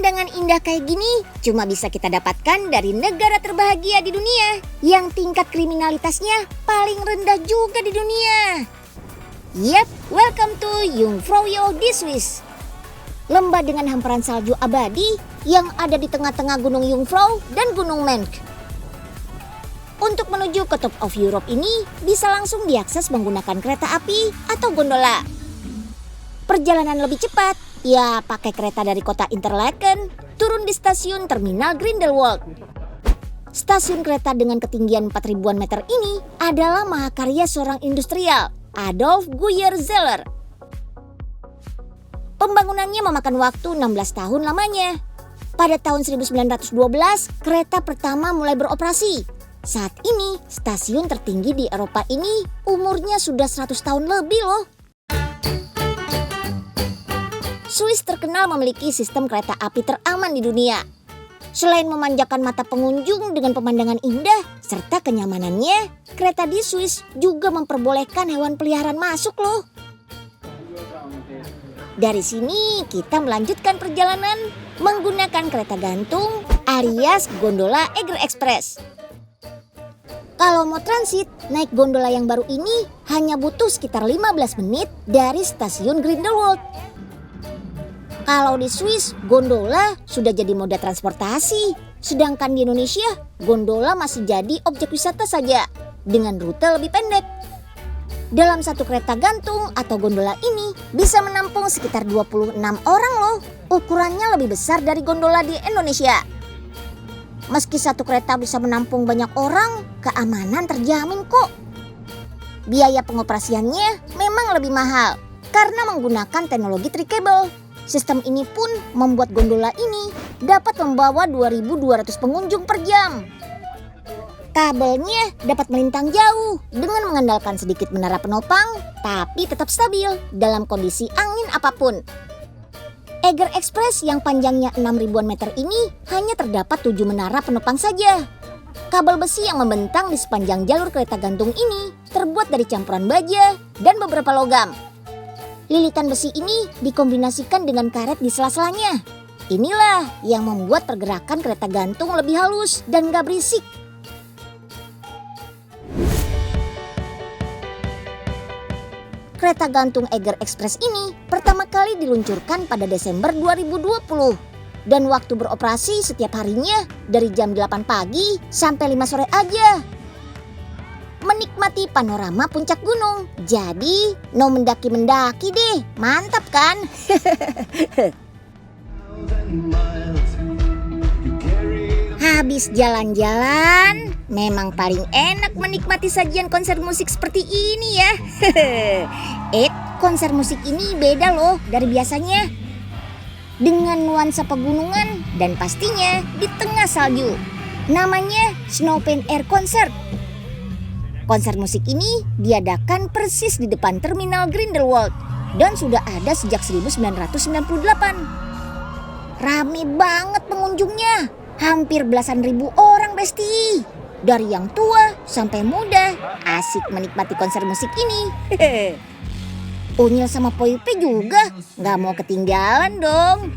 Pemandangan indah kayak gini cuma bisa kita dapatkan dari negara terbahagia di dunia yang tingkat kriminalitasnya paling rendah juga di dunia. Yap, welcome to Jungfraujoch di Swiss. Lembah dengan hamparan salju abadi yang ada di tengah-tengah Gunung Jungfrau dan Gunung Menk. Untuk menuju ke Top of Europe ini bisa langsung diakses menggunakan kereta api atau gondola. Perjalanan lebih cepat, ya pakai kereta dari kota Interlaken, turun di stasiun terminal Grindelwald. Stasiun kereta dengan ketinggian 4.000-an meter ini adalah mahakarya seorang industrial, Adolf Guyer-Zeller. Pembangunannya memakan waktu 16 tahun lamanya. Pada tahun 1912, kereta pertama mulai beroperasi. Saat ini, stasiun tertinggi di Eropa ini umurnya sudah 100 tahun lebih loh. Swiss terkenal memiliki sistem kereta api teraman di dunia. Selain memanjakan mata pengunjung dengan pemandangan indah serta kenyamanannya, kereta di Swiss juga memperbolehkan hewan peliharaan masuk loh. Dari sini kita melanjutkan perjalanan menggunakan kereta gantung alias gondola Eger Express. Kalau mau transit, naik gondola yang baru ini hanya butuh sekitar 15 menit dari stasiun Grindelwald. Kalau di Swiss, gondola sudah jadi moda transportasi. Sedangkan di Indonesia, gondola masih jadi objek wisata saja dengan rute lebih pendek. Dalam satu kereta gantung atau gondola ini bisa menampung sekitar 26 orang loh. Ukurannya lebih besar dari gondola di Indonesia. Meski satu kereta bisa menampung banyak orang, keamanan terjamin kok. Biaya pengoperasiannya memang lebih mahal karena menggunakan teknologi tri-kabel. Sistem ini pun membuat gondola ini dapat membawa 2.200 pengunjung per jam. Kabelnya dapat melintang jauh dengan mengandalkan sedikit menara penopang, tapi tetap stabil dalam kondisi angin apapun. Eger Express yang panjangnya 6.000-an meter ini hanya terdapat 7 menara penopang saja. Kabel besi yang membentang di sepanjang jalur kereta gantung ini terbuat dari campuran baja dan beberapa logam. Lilitan besi ini dikombinasikan dengan karet di sela-selanya. Inilah yang membuat pergerakan kereta gantung lebih halus dan gak berisik. Kereta gantung Eger Express ini pertama kali diluncurkan pada Desember 2020 dan waktu beroperasi setiap harinya dari jam 8 pagi sampai 5 sore aja. Menikmati panorama puncak gunung, jadi no mendaki-mendaki deh, mantap kan? Habis jalan-jalan, memang paling enak menikmati sajian konser musik seperti ini ya. Konser musik ini beda loh dari biasanya. Dengan nuansa pegunungan dan pastinya di tengah salju. Namanya Snow-Open Air Concert. Konser musik ini diadakan persis di depan terminal Grindelwald dan sudah ada sejak 1998. Rame banget pengunjungnya. Hampir belasan ribu orang, Besti. Dari yang tua sampai muda, asik menikmati konser musik ini. Unyil sama Poipe juga gak mau ketinggalan dong.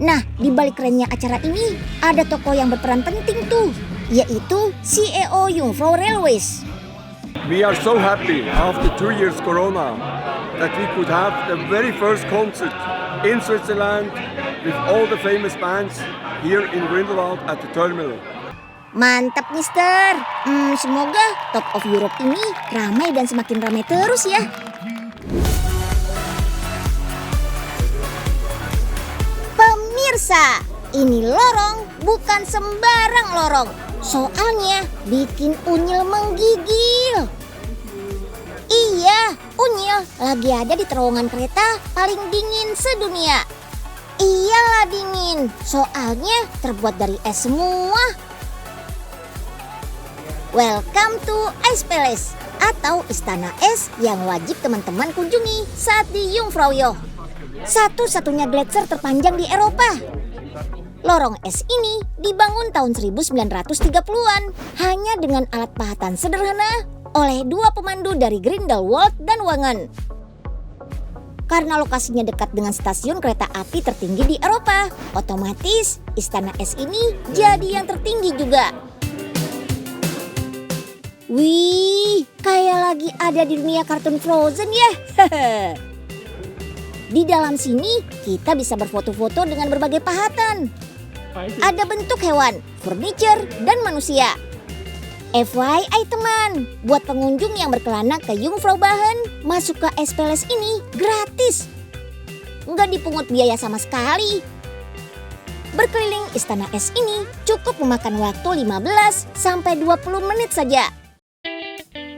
Nah, di balik kerennya acara ini ada tokoh yang berperan penting tuh, yaitu CEO Jungfrau Railways. We are so happy after 2 years Corona that we could have the very first concert in Switzerland with all the famous bands here in Grindelwald at the terminal. Mantap, Mister. Semoga Top of Europe ini ramai dan semakin ramai terus ya. Pemirsa, ini lorong bukan sembarang lorong. Soalnya bikin Unyil menggigil. Iya, Unyil lagi ada di terowongan kereta paling dingin sedunia. Iyalah dingin, soalnya terbuat dari es semua. Welcome to Ice Palace atau Istana Es yang wajib teman-teman kunjungi saat di Jungfraujoch. Satu-satunya gletser terpanjang di Eropa. Lorong es ini dibangun tahun 1930-an hanya dengan alat pahatan sederhana oleh dua pemandu dari Grindelwald dan Wangen. Karena lokasinya dekat dengan stasiun kereta api tertinggi di Eropa, otomatis Istana Es ini jadi yang tertinggi juga. Wih, kayak lagi ada di dunia kartun Frozen ya. Di dalam sini kita bisa berfoto-foto dengan berbagai pahatan. Ada bentuk hewan, furniture, dan manusia. FYI teman, buat pengunjung yang berkelana ke Jungfraujoch, masuk ke Es Palace ini gratis. Nggak dipungut biaya sama sekali. Berkeliling Istana Es ini cukup memakan waktu 15 sampai 20 menit saja.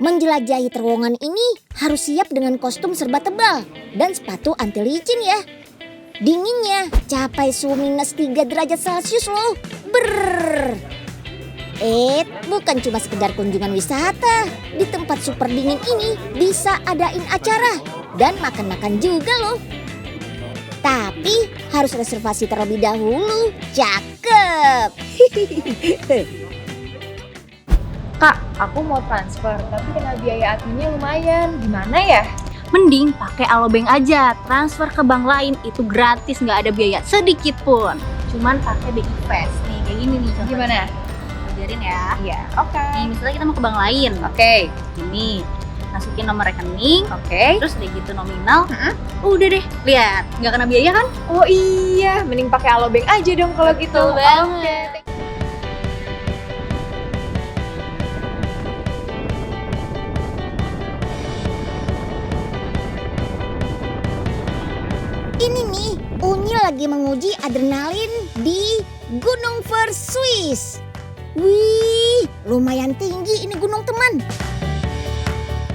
Menjelajahi terowongan ini harus siap dengan kostum serba tebal dan sepatu anti licin ya. Dinginnya capai suhu -3 derajat Celcius loh. Bukan cuma sekedar kunjungan wisata. Di tempat super dingin ini bisa adain acara dan makan-makan juga loh. Tapi harus reservasi terlebih dahulu. Cakep. Kak, aku mau transfer, tapi kena biaya adminnya lumayan. Gimana ya? Mending pakai Alobank aja, transfer ke bank lain itu gratis, nggak ada biaya sedikit pun. Cuman pakai BI Fast nih, kayak gini nih contohnya. Gimana? Ajarin ya. Iya, oke. Nih, misalnya kita mau ke bank lain. Oke. Ini, masukin nomor rekening, Oke. terus udah gitu nominal. Udah deh, lihat, nggak kena biaya kan? Oh iya, mending pakai Alobank aja dong kalau gitu. Betul banget. Oke. Ini nih, Unyil lagi menguji adrenalin di Gunung Vers, Swiss. Wih, lumayan tinggi ini gunung teman.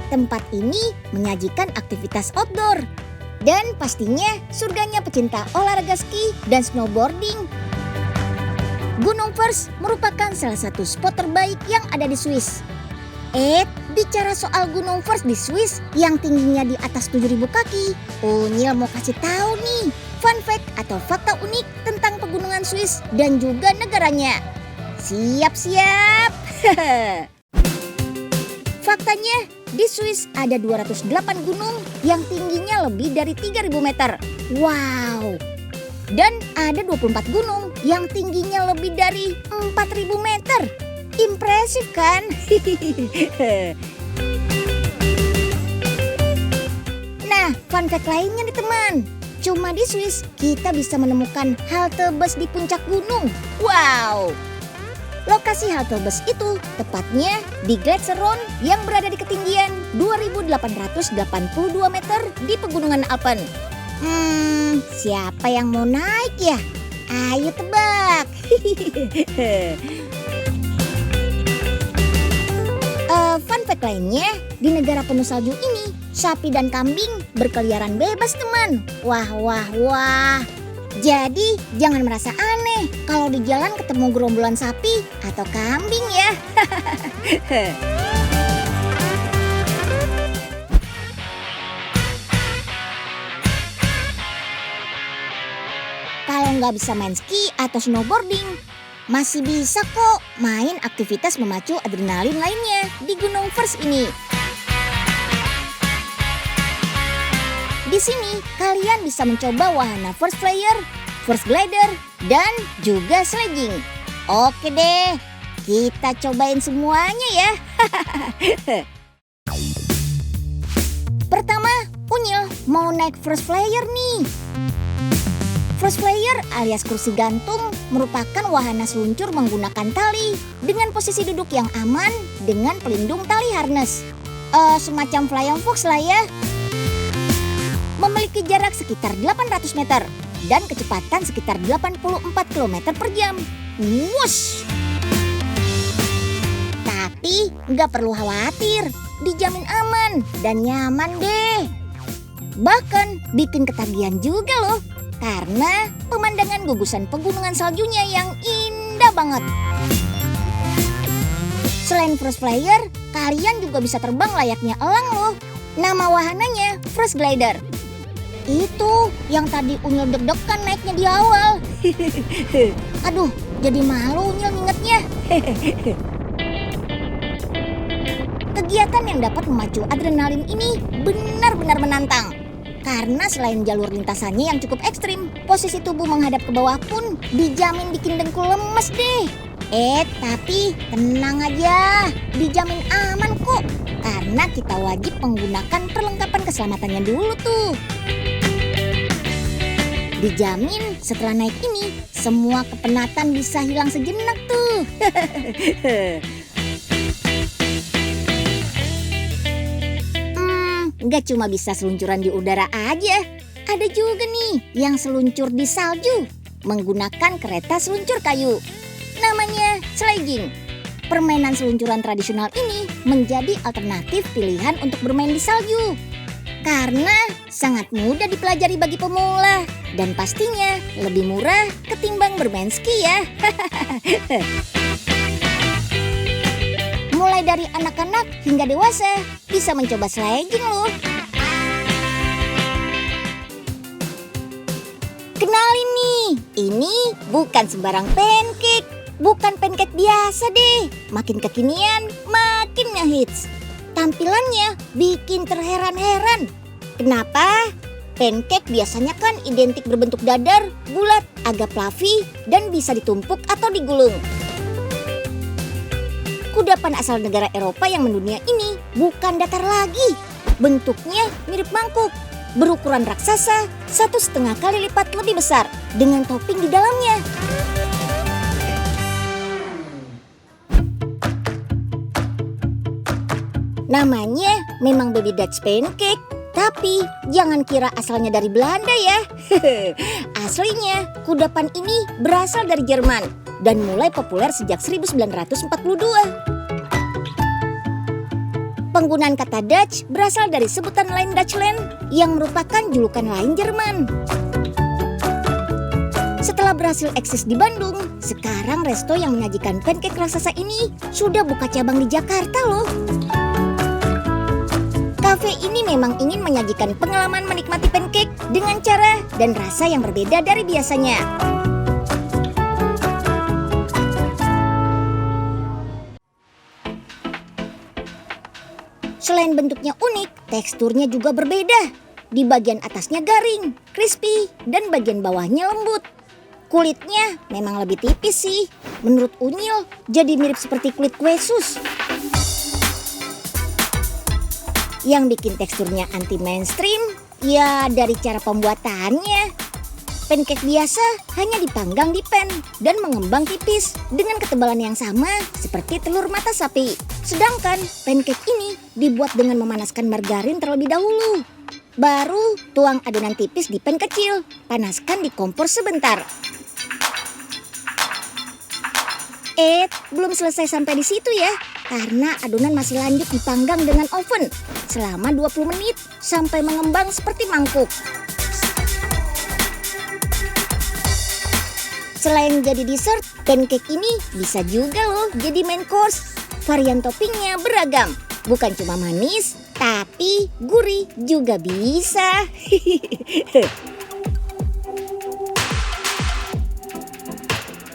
Tempat ini menyajikan aktivitas outdoor. Dan pastinya surganya pecinta olahraga ski dan snowboarding. Gunung Vers merupakan salah satu spot terbaik yang ada di Swiss. Bicara soal Gunung Vers di Swiss yang tingginya di atas 7.000 kaki, Unyil mau kasih tahu nih fun fact atau fakta unik tentang pegunungan Swiss dan juga negaranya. Siap-siap. Faktanya, di Swiss ada 208 gunung yang tingginya lebih dari 3.000 meter. Wow. Dan ada 24 gunung yang tingginya lebih dari 4.000 meter. Impresif kan? Nah, fun fact lainnya nih teman. Cuma di Swiss kita bisa menemukan halte bus di puncak gunung. Wow. Lokasi halte bus itu tepatnya di Gletscheron yang berada di ketinggian 2.882 meter di pegunungan Alpen. Siapa yang mau naik ya? Ayo tebak. Fun fact lainnya, di negara penuh salju ini, sapi dan kambing berkeliaran bebas teman. Wah. Jadi jangan merasa aneh kalau di jalan ketemu gerombolan sapi atau kambing ya. Kalau nggak bisa main ski atau snowboarding, masih bisa kok main aktivitas memacu adrenalin lainnya di Gunung Vers ini. Di sini kalian bisa mencoba wahana First Flyer, First Glider, dan juga sledging. Oke deh, kita cobain semuanya ya. Pertama, Unyil mau naik First Flyer nih. First Flyer alias kursi gantung merupakan wahana seluncur menggunakan tali dengan posisi duduk yang aman dengan pelindung tali harness. Semacam flying fox lah ya. Memiliki jarak sekitar 800 meter dan kecepatan sekitar 84 km per jam. Wush! Tapi nggak perlu khawatir, dijamin aman dan nyaman deh. Bahkan bikin ketagihan juga loh, karena pemandangan gugusan pegunungan saljunya yang indah banget. Selain First Flyer, kalian juga bisa terbang layaknya elang loh. Nama wahananya First Glider. Itu yang tadi Unyil deg-degan naiknya di awal. Aduh, jadi malu Unyil ngingetnya. Kegiatan yang dapat memacu adrenalin ini benar-benar menantang. Karena selain jalur lintasannya yang cukup ekstrim, posisi tubuh menghadap ke bawah pun dijamin bikin dengkul lemes deh. Tapi tenang aja, dijamin aman kok. Karena kita wajib menggunakan perlengkapan keselamatannya dulu tuh. Dijamin setelah naik ini, semua kepenatan bisa hilang sejenak tuh. Nggak cuma bisa seluncuran di udara aja. Ada juga nih yang seluncur di salju menggunakan kereta seluncur kayu. Namanya sledging. Permainan seluncuran tradisional ini menjadi alternatif pilihan untuk bermain di salju. Karena sangat mudah dipelajari bagi pemula dan pastinya lebih murah ketimbang bermain ski ya. Mulai dari anak-anak hingga dewasa bisa mencoba sledging loh. Kenalin nih, ini bukan sembarang pancake. Bukan pancake biasa deh. Makin kekinian, makin ngehits. Tampilannya bikin terheran-heran. Kenapa? Pancake biasanya kan identik berbentuk dadar, bulat, agak fluffy, dan bisa ditumpuk atau digulung. Kudapan asal negara Eropa yang mendunia ini bukan datar lagi. Bentuknya mirip mangkuk, berukuran raksasa 1,5 kali lipat lebih besar dengan topping di dalamnya. Namanya memang Baby Dutch Pancake, tapi jangan kira asalnya dari Belanda ya. Aslinya kudapan ini berasal dari Jerman dan mulai populer sejak 1942. Penggunaan kata Dutch berasal dari sebutan lain Dutchland yang merupakan julukan lain Jerman. Setelah berhasil eksis di Bandung, sekarang resto yang menyajikan pancake raksasa ini sudah buka cabang di Jakarta loh. Cafe ini memang ingin menyajikan pengalaman menikmati pancake dengan cara dan rasa yang berbeda dari biasanya. Selain bentuknya unik, teksturnya juga berbeda. Di bagian atasnya garing, crispy, dan bagian bawahnya lembut. Kulitnya memang lebih tipis sih. Menurut Unyil, jadi mirip seperti kulit kue sus. Yang bikin teksturnya anti mainstream, ya dari cara pembuatannya. Pancake biasa hanya dipanggang di pan dan mengembang tipis dengan ketebalan yang sama seperti telur mata sapi. Sedangkan pancake ini dibuat dengan memanaskan margarin terlebih dahulu. Baru tuang adonan tipis di pan kecil, panaskan di kompor sebentar. Belum selesai sampai di situ ya, karena adonan masih lanjut dipanggang dengan oven selama 20 menit sampai mengembang seperti mangkuk. Selain jadi dessert, pancake ini bisa juga loh jadi main course. Varian toppingnya beragam, bukan cuma manis, tapi gurih juga bisa.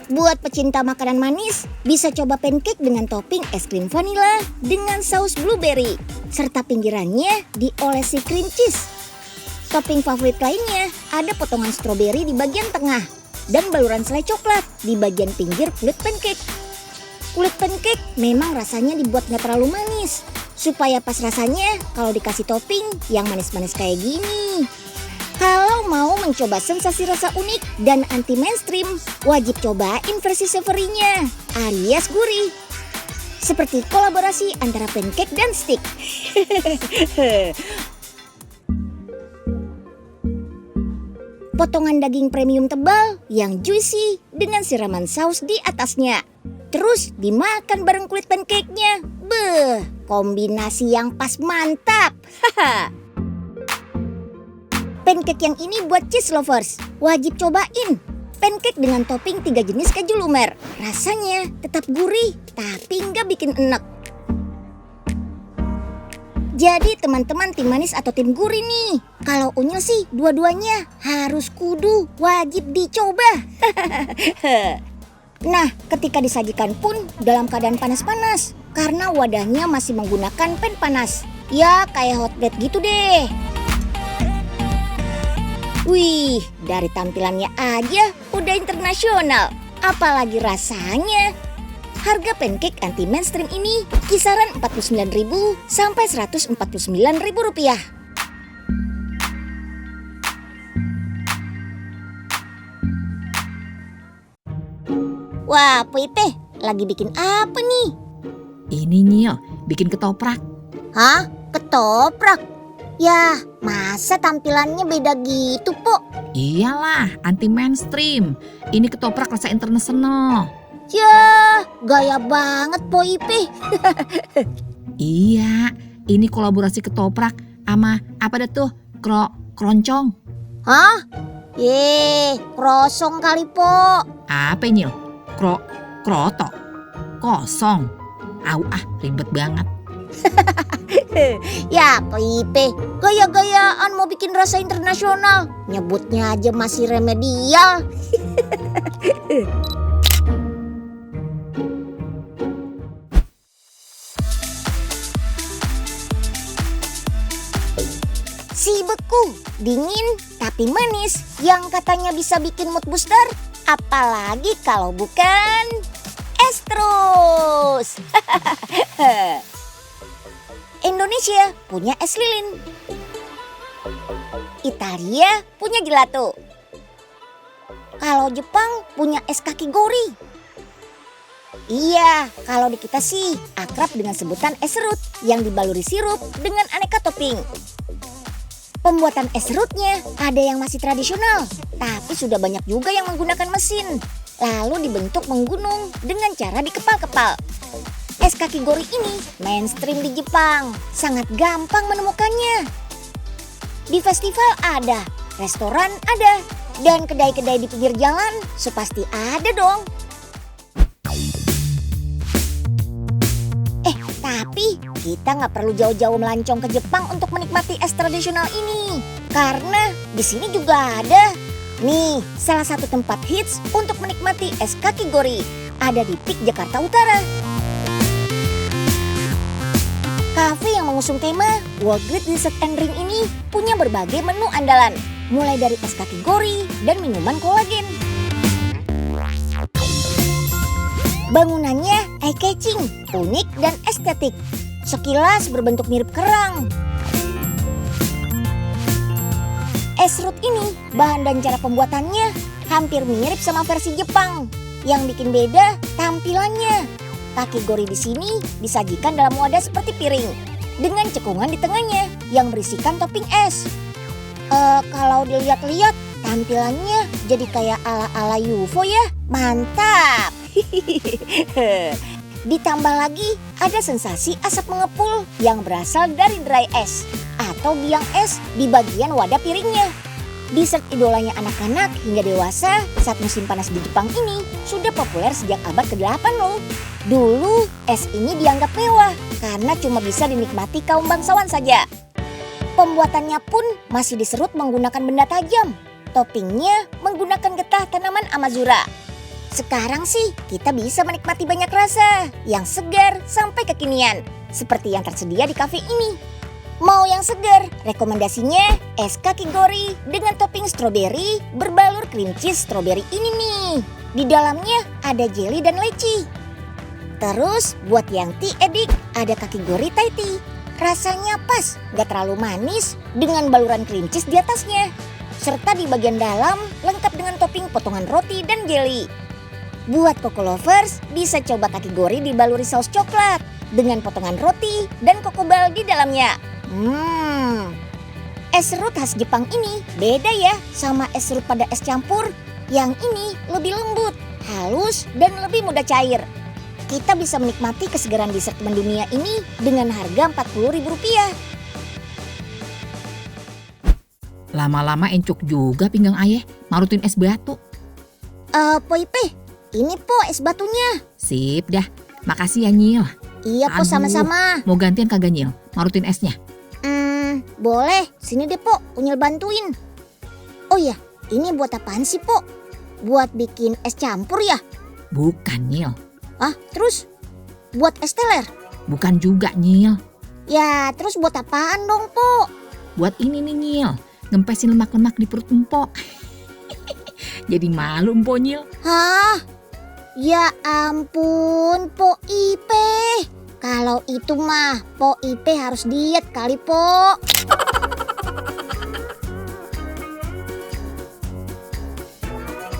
Buat pecinta makanan manis, bisa coba pancake dengan topping es krim vanila dengan saus blueberry, serta pinggirannya diolesi cream cheese. Topping favorit lainnya ada potongan stroberi di bagian tengah dan baluran selai coklat di bagian pinggir kulit pancake. Kulit pancake memang rasanya dibuat nggak terlalu manis, supaya pas rasanya kalau dikasih topping yang manis-manis kayak gini. Kalau mau mencoba sensasi rasa unik dan anti mainstream, wajib cobain versi savory-nya, alias gurih. Seperti kolaborasi antara pancake dan stick. Potongan daging premium tebal yang juicy dengan siraman saus di atasnya. Terus dimakan bareng kulit pancake-nya. Beuh, kombinasi yang pas mantap. Pancake yang ini buat cheese lovers, wajib cobain. Pancake dengan topping 3 jenis keju lumer. Rasanya tetap gurih, tapi nggak bikin enek. Jadi teman-teman tim manis atau tim gurih nih, kalau Unyil sih dua-duanya harus kudu wajib dicoba. Nah, ketika disajikan pun dalam keadaan panas-panas, karena wadahnya masih menggunakan pan panas. Ya kayak hot plate gitu deh. Wih, dari tampilannya aja udah internasional. Apalagi rasanya. Harga pancake anti mainstream ini kisaran Rp49.000 sampai Rp149.000. Wah, Pipe, lagi bikin apa nih? Ini Nyil, bikin ketoprak. Hah? Ketoprak? Yah, masa tampilannya beda gitu, Po? Iyalah, anti mainstream. Ini ketoprak rasa internasional. Yah, gaya banget, Po Ipe. Iya, ini kolaborasi ketoprak sama apa dah tuh? Keroncong. Hah? Krosong kali, Po. Apa Nyil? Kroto. Kosong. Au ribet banget. Ya, Po Ipe, gaya-gayaan mau bikin rasa internasional. Nyebutnya aja masih remedial. Si beku, dingin tapi manis yang katanya bisa bikin mood booster. Apalagi kalau bukan es terus. Indonesia punya es lilin. Italia punya gelato. Kalau Jepang punya es kaki gori. Iya, kalau di kita sih akrab dengan sebutan es serut yang dibaluri sirup dengan aneka topping. Pembuatan es serutnya ada yang masih tradisional, tapi sudah banyak juga yang menggunakan mesin. Lalu dibentuk menggunung dengan cara dikepal-kepal. Es kaki gori ini mainstream di Jepang, sangat gampang menemukannya. Di festival ada, restoran ada, dan kedai-kedai di pinggir jalan sepasti ada dong. Tapi kita nggak perlu jauh-jauh melancong ke Jepang untuk menikmati es tradisional ini. Karena di sini juga ada. Nih, salah satu tempat hits untuk menikmati es kaki gori. Ada di PIK Jakarta Utara. Cafe yang mengusung tema World Great Dessert and Drink ini punya berbagai menu andalan. Mulai dari es kaki gori dan minuman kolagen. Bangunannya eye-catching, unik dan estetik. Sekilas berbentuk mirip kerang. Es serut ini, bahan dan cara pembuatannya hampir mirip sama versi Jepang. Yang bikin beda tampilannya. Kaki gori di sini disajikan dalam wadah seperti piring dengan cekungan di tengahnya yang berisikan topping es. Kalau dilihat-lihat tampilannya jadi kayak ala-ala UFO ya. Mantap. Ditambah lagi ada sensasi asap mengepul yang berasal dari dry es atau biang es di bagian wadah piringnya. Dessert idolanya anak-anak hingga dewasa saat musim panas di Jepang ini sudah populer sejak abad ke-8 loh. Dulu es ini dianggap mewah karena cuma bisa dinikmati kaum bangsawan saja. Pembuatannya pun masih diserut menggunakan benda tajam. Toppingnya menggunakan getah tanaman Amazura. Sekarang sih kita bisa menikmati banyak rasa yang segar sampai kekinian seperti yang tersedia di kafe ini. Mau yang segar, rekomendasinya es kaki gori dengan topping stroberi berbalur cream cheese stroberi ini nih. Di dalamnya ada jelly dan leci. Terus buat yang tea addict ada kaki gori Thai tea. Rasanya pas, gak terlalu manis dengan baluran cream cheese di atasnya. Serta di bagian dalam lengkap dengan topping potongan roti dan jelly. Buat Koko lovers bisa coba kaki gori dibaluri saus coklat dengan potongan roti dan kokobal di dalamnya. Es serut khas Jepang ini beda ya sama es serut pada es campur. Yang ini lebih lembut, halus dan lebih mudah cair. Kita bisa menikmati kesegaran dessert mendunia ini dengan harga Rp40.000. Lama-lama encok juga pinggang ayah marutin es batu. Poipe, ini Po es batunya. Sip dah, makasih ya Nyil. Iya Po, Aduh, sama-sama. Mau gantian kagak Nyil? Marutin esnya. Boleh, sini deh Po, Unyil bantuin. Oh ya, ini buat apaan sih Po? Buat bikin es campur ya? Bukan Nyil. Terus? Buat es teler? Bukan juga Nyil. Ya, terus buat apaan dong Po? Buat ini nih Nyil. ngempesin lemak-lemak di perut empok. Jadi malu Empok Nyil. Hah? Ya ampun, Po Ipe. Kalau itu mah, Po Ipe harus diet kali, Po.